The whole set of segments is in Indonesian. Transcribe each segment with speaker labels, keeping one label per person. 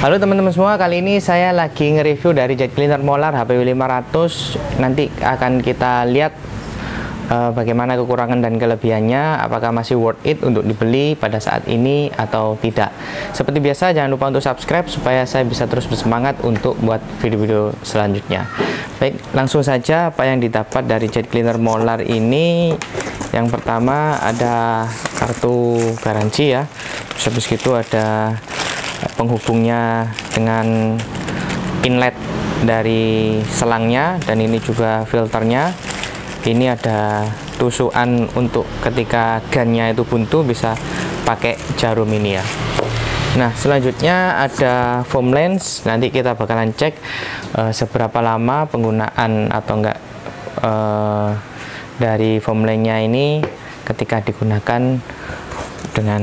Speaker 1: Halo teman-teman semua, kali ini saya lagi nge-review dari jet cleaner Molar HPW500. Nanti akan kita lihat bagaimana kekurangan dan kelebihannya, apakah masih worth it untuk dibeli pada saat ini atau tidak. Seperti biasa, jangan lupa untuk subscribe supaya saya bisa terus bersemangat untuk buat video-video selanjutnya. Baik, langsung saja apa yang didapat dari jet cleaner Molar ini. Yang pertama ada kartu garansi ya, terus habis itu ada penghubungnya dengan inlet dari selangnya, dan ini juga filternya. Ini ada tusukan untuk ketika gannya itu buntu bisa pakai jarum ini ya. Nah, selanjutnya ada foam lens. Nanti kita bakalan cek seberapa lama penggunaan atau enggak dari foam lensnya ini ketika digunakan dengan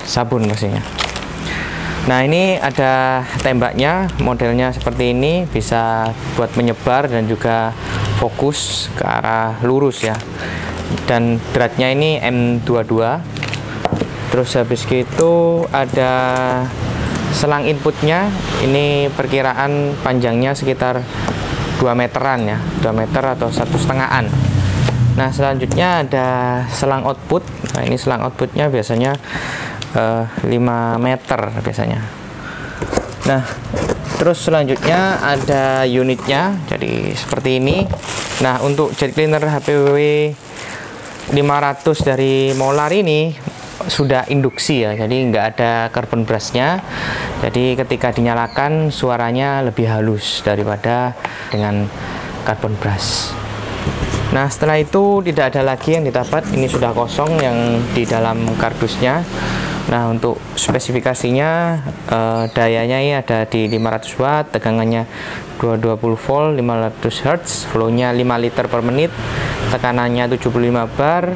Speaker 1: sabun pastinya. Nah, ini ada tembaknya, modelnya seperti ini, bisa buat menyebar dan juga fokus ke arah lurus ya. Dan beratnya ini M22. Terus habis itu ada selang inputnya, ini perkiraan panjangnya sekitar 2 meteran ya, 2 meter atau 1,5-an. Nah, selanjutnya ada selang output. Nah, ini selang outputnya biasanya 5 meter biasanya. Nah, terus selanjutnya ada unitnya, jadi seperti ini. Nah, untuk jet cleaner HPW 500 dari Molar ini sudah induksi ya, jadi nggak ada carbon brushnya. Jadi ketika dinyalakan suaranya lebih halus daripada dengan carbon brush. Nah, setelah itu tidak ada lagi yang didapat. Ini sudah kosong yang di dalam kardusnya. Nah, untuk spesifikasinya dayanya ini ada di 500 watt, tegangannya 220 volt, 500 Hz, flow-nya 5 liter per menit, tekanannya 75 bar,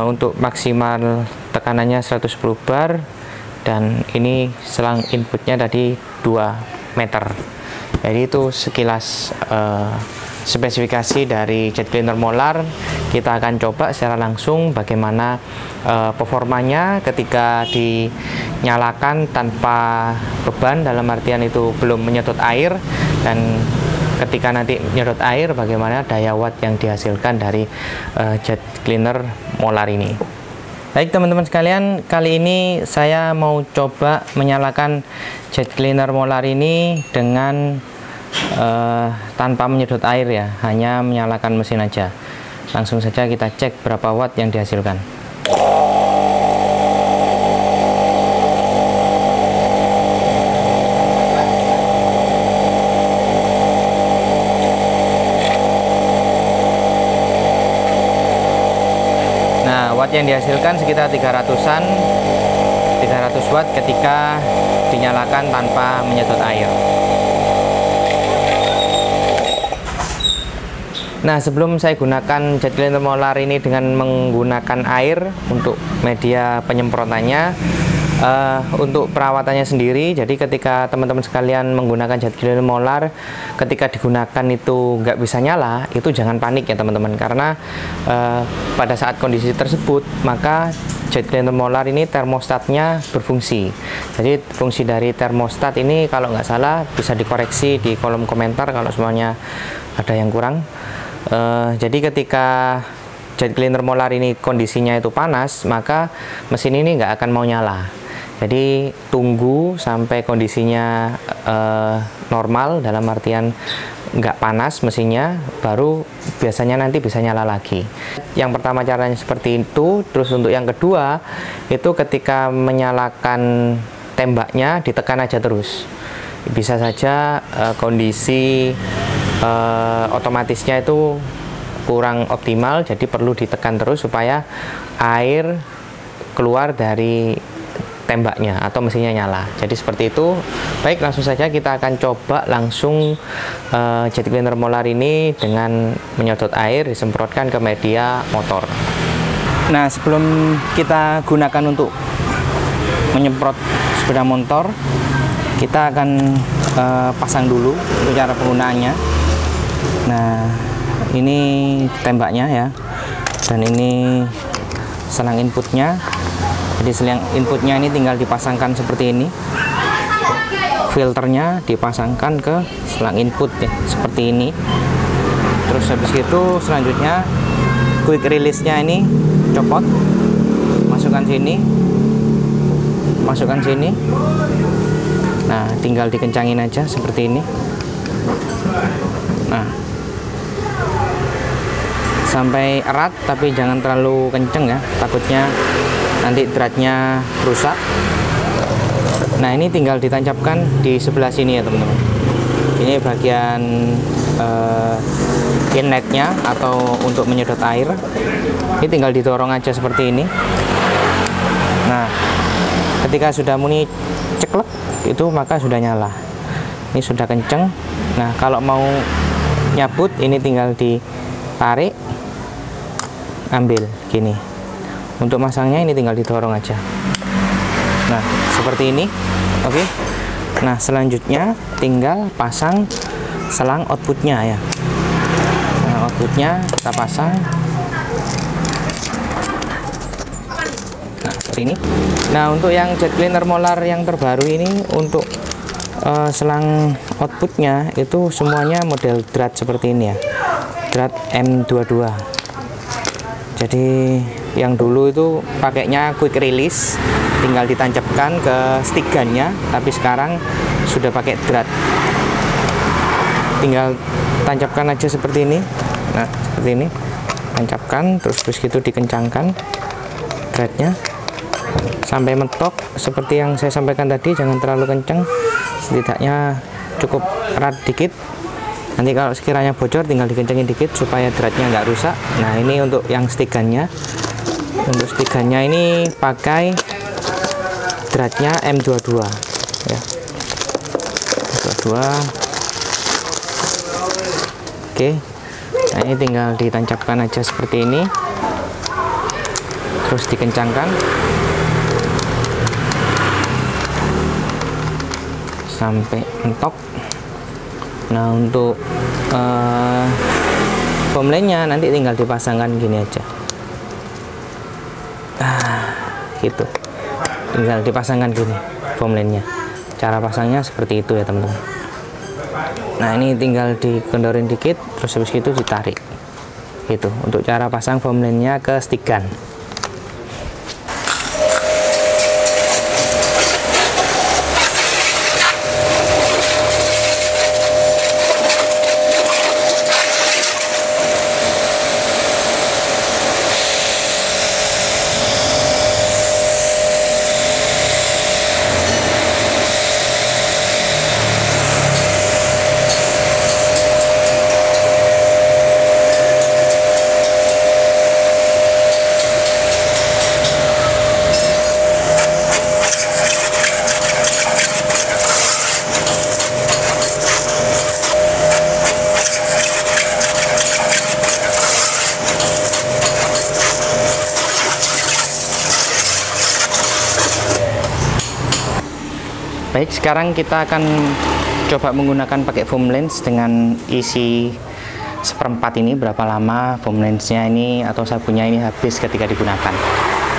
Speaker 1: untuk maksimal tekanannya 110 bar, dan ini selang inputnya tadi 2 meter. Jadi itu sekilas spesifikasi dari jet cleaner Molar. Kita akan coba secara langsung bagaimana performanya ketika dinyalakan tanpa beban, dalam artian itu belum menyedot air, dan ketika nanti menyedot air bagaimana daya watt yang dihasilkan dari jet cleaner Molar ini. Baik teman-teman sekalian, kali ini saya mau coba menyalakan jet cleaner Molar ini dengan tanpa menyedot air ya, hanya menyalakan mesin aja. Langsung saja kita cek berapa watt yang dihasilkan. Nah, watt yang dihasilkan sekitar 300-an, 300 watt ketika dinyalakan tanpa menyedot air. Nah, sebelum saya gunakan jet cleaner Molar ini dengan menggunakan air untuk media penyemprotannya, untuk perawatannya sendiri, jadi ketika teman-teman sekalian menggunakan jet cleaner Molar, ketika digunakan itu nggak bisa nyala, itu jangan panik ya teman-teman, karena pada saat kondisi tersebut maka jet cleaner Molar ini termostatnya berfungsi. Jadi fungsi dari termostat ini kalau nggak salah bisa dikoreksi di kolom komentar kalau semuanya ada yang kurang. Jadi ketika jet cleaner Molar ini kondisinya itu panas, maka mesin ini nggak akan mau nyala. Jadi tunggu sampai kondisinya normal, dalam artian nggak panas mesinnya, baru biasanya nanti bisa nyala lagi. Yang pertama caranya seperti itu. Terus untuk yang kedua itu ketika menyalakan tembaknya ditekan aja terus. Bisa saja kondisi otomatisnya itu kurang optimal, jadi perlu ditekan terus supaya air keluar dari tembaknya atau mesinnya nyala. Jadi seperti itu. Baik, langsung saja kita akan coba langsung jet cleaner Molar ini dengan menyedot air, disemprotkan ke media motor. Nah, sebelum kita gunakan untuk menyemprot sepeda motor, kita akan pasang dulu untuk cara penggunaannya. Nah, ini tembaknya ya, dan ini selang inputnya. Jadi selang inputnya ini tinggal dipasangkan seperti ini. filternya dipasangkan ke selang input ya, seperti ini. Terus habis itu selanjutnya quick release-nya ini copot, masukkan sini, masukkan sini. Nah, tinggal dikencangin aja seperti ini. Nah, sampai erat, tapi jangan terlalu kenceng ya, takutnya nanti dratnya rusak. Nah, ini tinggal ditancapkan di sebelah sini ya teman-teman. Ini bagian inletnya atau untuk menyedot air. Ini tinggal didorong aja seperti ini. Nah, ketika sudah muni ceklek itu maka sudah nyala. Ini sudah kenceng. Nah, kalau mau nyabut ini tinggal ditarik, ambil gini. Untuk masangnya ini tinggal didorong aja. Nah, seperti ini. Oke. Nah, selanjutnya tinggal pasang selang outputnya ya. Selang outputnya kita pasang. Nah, seperti ini. Nah, untuk yang jet cleaner molar yang terbaru ini, untuk selang outputnya itu semuanya model drat seperti ini ya, drat M22. Jadi yang dulu itu pakainya quick release, tinggal ditancapkan ke stick gunnya, tapi sekarang sudah pakai drat, tinggal tancapkan aja seperti ini. Nah, seperti ini, tancapkan, terus gitu dikencangkan dratnya sampai mentok seperti yang saya sampaikan tadi. Jangan terlalu kenceng, setidaknya cukup erat dikit. Nanti kalau sekiranya bocor tinggal dikencengin dikit supaya dratnya nggak rusak. Nah, ini untuk yang stick gunnya. Untuk stick gunnya ini pakai dratnya M22 ya, M22. Oke, nah ini tinggal ditancapkan aja seperti ini, terus dikencangkan sampai mentok. Nah, untuk foam line-nya nanti tinggal dipasangkan gini aja. Gitu. Tinggal dipasangkan gini foam line-nya. Cara pasangnya seperti itu ya, teman-teman. Nah, ini tinggal dikendorin dikit, terus habis itu ditarik. Gitu. Untuk cara pasang foam line-nya ke stick gun. Baik, sekarang kita akan coba menggunakan pakai foam lens dengan isi 1/4 ini. Berapa lama foam lensnya ini atau sabunnya ini habis ketika digunakan.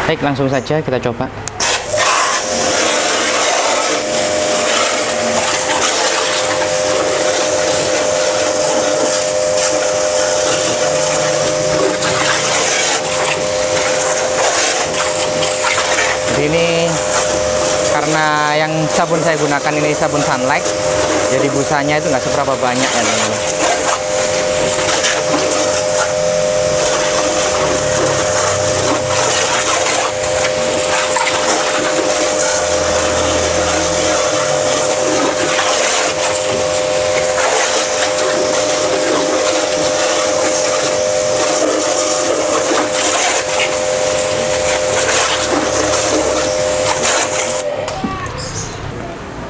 Speaker 1: Baik, langsung saja kita coba. Ini karena yang sabun saya gunakan ini sabun Sunlight, jadi busanya itu nggak seberapa banyak ya teman-teman.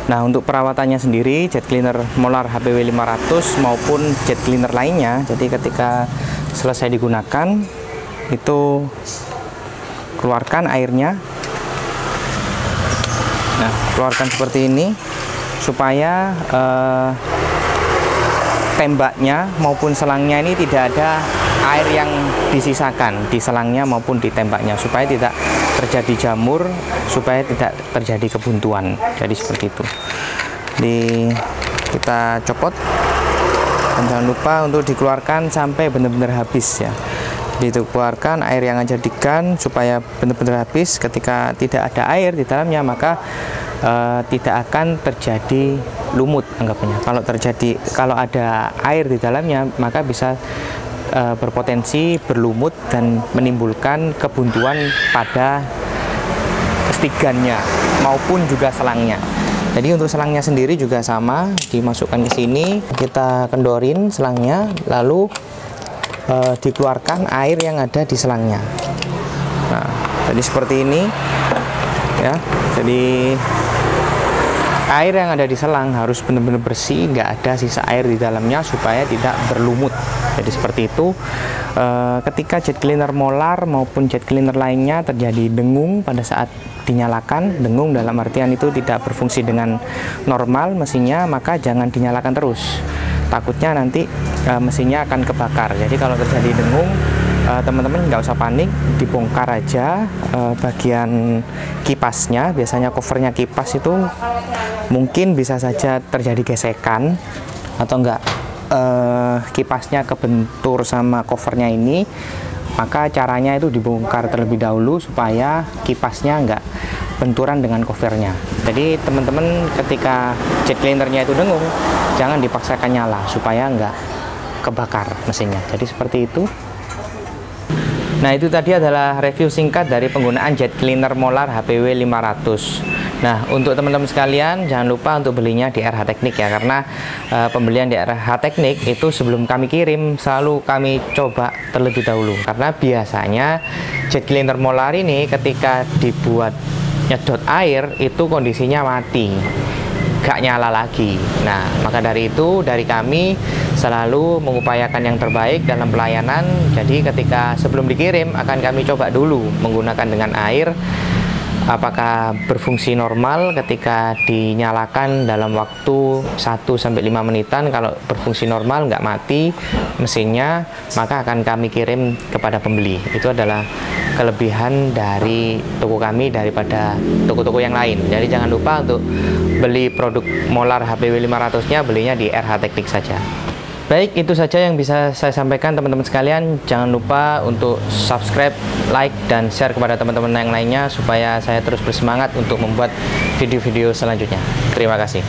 Speaker 1: Nah, untuk perawatannya sendiri, jet cleaner molar HPW 500 maupun jet cleaner lainnya, jadi ketika selesai digunakan itu keluarkan airnya. Nah, keluarkan seperti ini supaya tembaknya maupun selangnya ini tidak ada air yang disisakan di selangnya maupun di tembaknya, supaya tidak terjadi jamur, supaya tidak terjadi kebuntuan. Jadi seperti itu. Jadi kita copot, dan jangan lupa untuk dikeluarkan sampai benar-benar habis ya. Jadi dikeluarkan air yang ada di gun supaya benar-benar habis. Ketika tidak ada air di dalamnya, maka tidak akan terjadi lumut anggapannya. Kalau ada air di dalamnya, maka bisa berpotensi berlumut dan menimbulkan kebuntuan pada stigannya maupun juga selangnya. Jadi untuk selangnya sendiri juga sama, dimasukkan ke sini, kita kendorin selangnya, lalu dikeluarkan air yang ada di selangnya. Nah, jadi seperti ini ya. Jadi air yang ada di selang harus benar-benar bersih, nggak ada sisa air di dalamnya supaya tidak berlumut. Jadi seperti itu. Ketika jet cleaner molar maupun jet cleaner lainnya terjadi dengung pada saat dinyalakan, dengung dalam artian itu tidak berfungsi dengan normal mesinnya, maka jangan dinyalakan terus. Takutnya nanti mesinnya akan kebakar. Jadi kalau terjadi dengung, teman-teman nggak usah panik, dibongkar aja bagian kipasnya. Biasanya covernya kipas itu mungkin bisa saja terjadi gesekan atau enggak kipasnya kebentur sama covernya ini, maka caranya itu dibongkar terlebih dahulu supaya kipasnya enggak benturan dengan covernya. Jadi teman-teman ketika jet cleanernya itu dengung, jangan dipaksakan nyala supaya enggak kebakar mesinnya. Jadi seperti itu. Nah, itu tadi adalah review singkat dari penggunaan jet cleaner molar HPW 500. Nah, untuk teman-teman sekalian jangan lupa untuk belinya di RH Teknik ya, karena pembelian di RH Teknik itu sebelum kami kirim selalu kami coba terlebih dahulu, karena biasanya jet cleaner molar ini ketika dibuat nyedot air itu kondisinya mati, gak nyala lagi. Nah, maka dari itu dari kami selalu mengupayakan yang terbaik dalam pelayanan. Jadi ketika sebelum dikirim akan kami coba dulu menggunakan dengan air, apakah berfungsi normal. Ketika dinyalakan dalam waktu 1-5 menitan, kalau berfungsi normal nggak mati mesinnya, maka akan kami kirim kepada pembeli. Itu adalah kelebihan dari toko kami daripada toko-toko yang lain. Jadi jangan lupa untuk beli produk molar HPW 500 nya belinya di RH Teknik saja. Baik, itu saja yang bisa saya sampaikan teman-teman sekalian. Jangan lupa untuk subscribe, like, dan share kepada teman-teman yang lainnya supaya saya terus bersemangat untuk membuat video-video selanjutnya. Terima kasih.